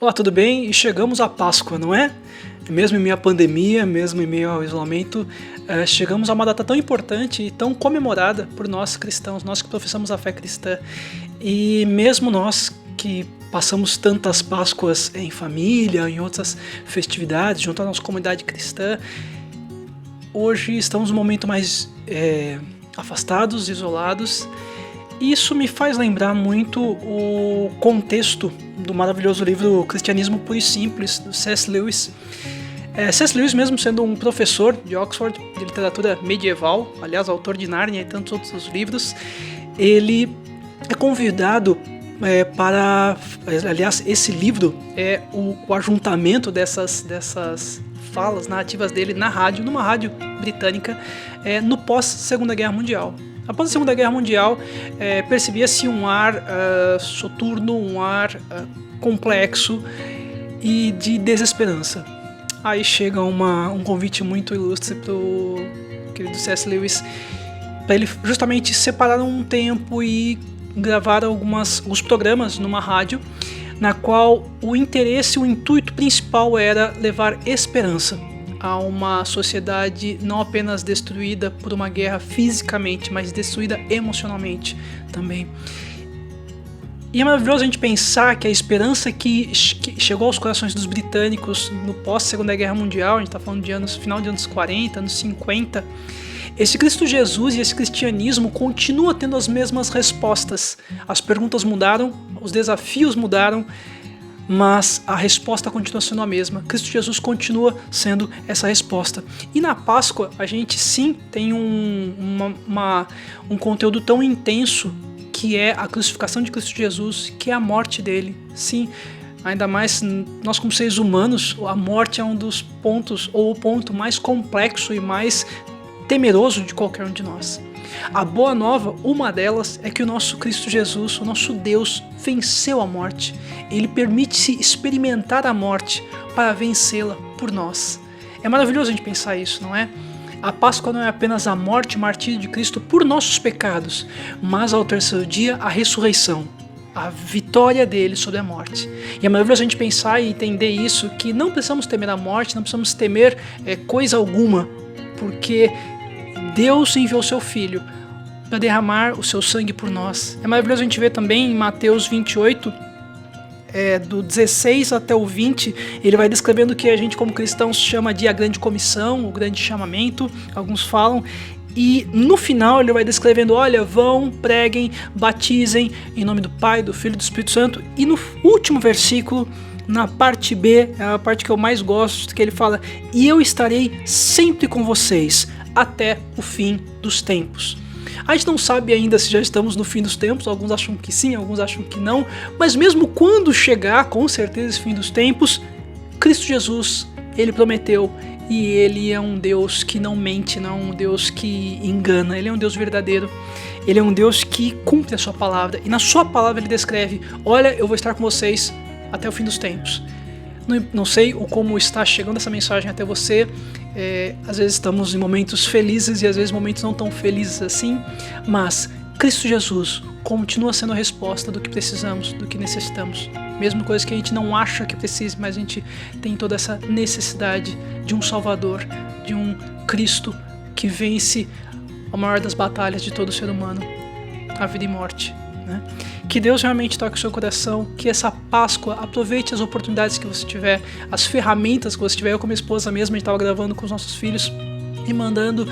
Olá, tudo bem? E chegamos à Páscoa, não é? Mesmo em meio à pandemia, mesmo em meio ao isolamento, chegamos a uma data tão importante e tão comemorada por nós cristãos, nós que professamos a fé cristã. E mesmo nós que passamos tantas Páscoas em família, em outras festividades, junto à nossa comunidade cristã, hoje estamos num momento mais afastados, isolados. Isso me faz lembrar muito o contexto do maravilhoso livro Cristianismo Puro e Simples, do C.S. Lewis. C.S. Lewis, mesmo sendo um professor de Oxford de literatura medieval, aliás, autor de Nárnia e tantos outros livros, ele é convidado para... Aliás, esse livro é o ajuntamento dessas falas narrativas dele na rádio, numa rádio britânica, no pós-Segunda Guerra Mundial. Após a Segunda Guerra Mundial, percebia-se um ar soturno, um ar complexo e de desesperança. Aí chega um convite muito ilustre para o querido C.S. Lewis, para ele justamente separar um tempo e gravar alguns programas numa rádio, na qual o interesse, o intuito principal era levar esperança a uma sociedade não apenas destruída por uma guerra fisicamente, mas destruída emocionalmente também. E é maravilhoso a gente pensar que a esperança que chegou aos corações dos britânicos no pós-Segunda Guerra Mundial, a gente está falando de final de anos 40, anos 50, esse Cristo Jesus e esse cristianismo continua tendo as mesmas respostas. As perguntas mudaram, os desafios mudaram, mas a resposta continua sendo a mesma. Cristo Jesus continua sendo essa resposta. E na Páscoa a gente sim tem um conteúdo tão intenso, que é a crucificação de Cristo Jesus, que é a morte dele. Sim, ainda mais nós como seres humanos, a morte é um dos pontos, ou o ponto mais complexo e mais temeroso de qualquer um de nós. A boa nova, uma delas, é que o nosso Cristo Jesus, o nosso Deus, venceu a morte. Ele permite-se experimentar a morte para vencê-la por nós. É maravilhoso a gente pensar isso, não é? A Páscoa não é apenas a morte e o martírio de Cristo por nossos pecados, mas ao terceiro dia a ressurreição, a vitória dele sobre a morte. E é maravilhoso a gente pensar e entender isso, que não precisamos temer a morte, não precisamos temer coisa alguma, porque Deus enviou seu Filho para derramar o seu sangue por nós. É maravilhoso a gente ver também em Mateus 28, do 16 até o 20, ele vai descrevendo o que a gente como cristãos chama de a grande comissão, o grande chamamento, alguns falam, e no final ele vai descrevendo, olha, vão, preguem, batizem em nome do Pai, do Filho e do Espírito Santo, e no último versículo, na parte B, é a parte que eu mais gosto, que ele fala, e eu estarei sempre com vocês, até o fim dos tempos. A gente não sabe ainda se já estamos no fim dos tempos, alguns acham que sim, alguns acham que não, mas mesmo quando chegar, com certeza, esse fim dos tempos, Cristo Jesus, ele prometeu, e ele é um Deus que não mente, não é um Deus que engana, ele é um Deus verdadeiro, ele é um Deus que cumpre a sua palavra, e na sua palavra ele descreve, olha, eu vou estar com vocês até o fim dos tempos. Não sei como está chegando essa mensagem até você, às vezes estamos em momentos felizes e às vezes momentos não tão felizes assim, mas Cristo Jesus continua sendo a resposta do que precisamos, do que necessitamos. Mesmo coisas que a gente não acha que precise, mas a gente tem toda essa necessidade de um Salvador, de um Cristo que vence a maior das batalhas de todo ser humano, a vida e morte, né? Que Deus realmente toque o seu coração, que essa Páscoa, aproveite as oportunidades que você tiver, as ferramentas que você tiver. Eu com minha esposa mesmo, a gente estava gravando com os nossos filhos e mandando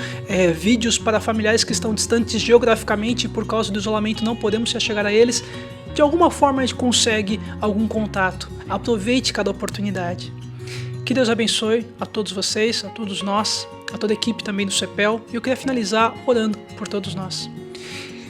vídeos para familiares que estão distantes geograficamente e por causa do isolamento não podemos se chegar a eles. De alguma forma a gente consegue algum contato. Aproveite cada oportunidade. Que Deus abençoe a todos vocês, a todos nós, a toda a equipe também do CEPEL. E eu queria finalizar orando por todos nós.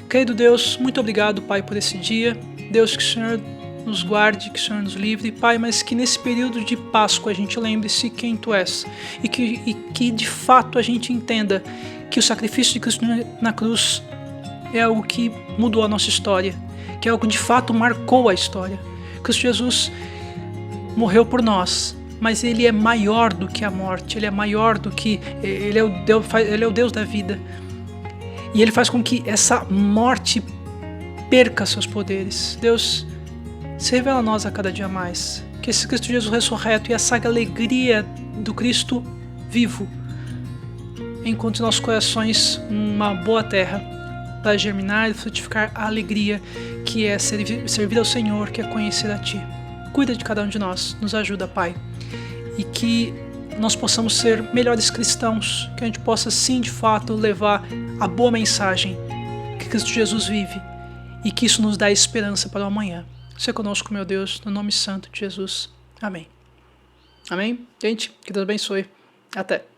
Querido Deus, muito obrigado, Pai, por esse dia. Deus, que o Senhor nos guarde, que o Senhor nos livre, Pai, mas que nesse período de Páscoa a gente lembre-se quem Tu és e que de fato a gente entenda que o sacrifício de Cristo na cruz é algo que mudou a nossa história, que é algo que de fato marcou a história. Cristo Jesus morreu por nós, mas Ele é maior do que a morte, Ele é maior do que... Ele é o Deus da vida. E Ele faz com que essa morte perca seus poderes. Deus, se revela a nós a cada dia mais. Que esse Cristo Jesus ressurreto e essa alegria do Cristo vivo encontre em nossos corações uma boa terra para germinar e frutificar a alegria que é servir ao Senhor, que é conhecer a Ti. Cuida de cada um de nós, nos ajuda, Pai, e que nós possamos ser melhores cristãos, que a gente possa sim, de fato, levar a boa mensagem que Cristo Jesus vive e que isso nos dá esperança para o amanhã. Seja conosco, meu Deus, no nome santo de Jesus. Amém. Amém? Gente, que Deus abençoe. Até.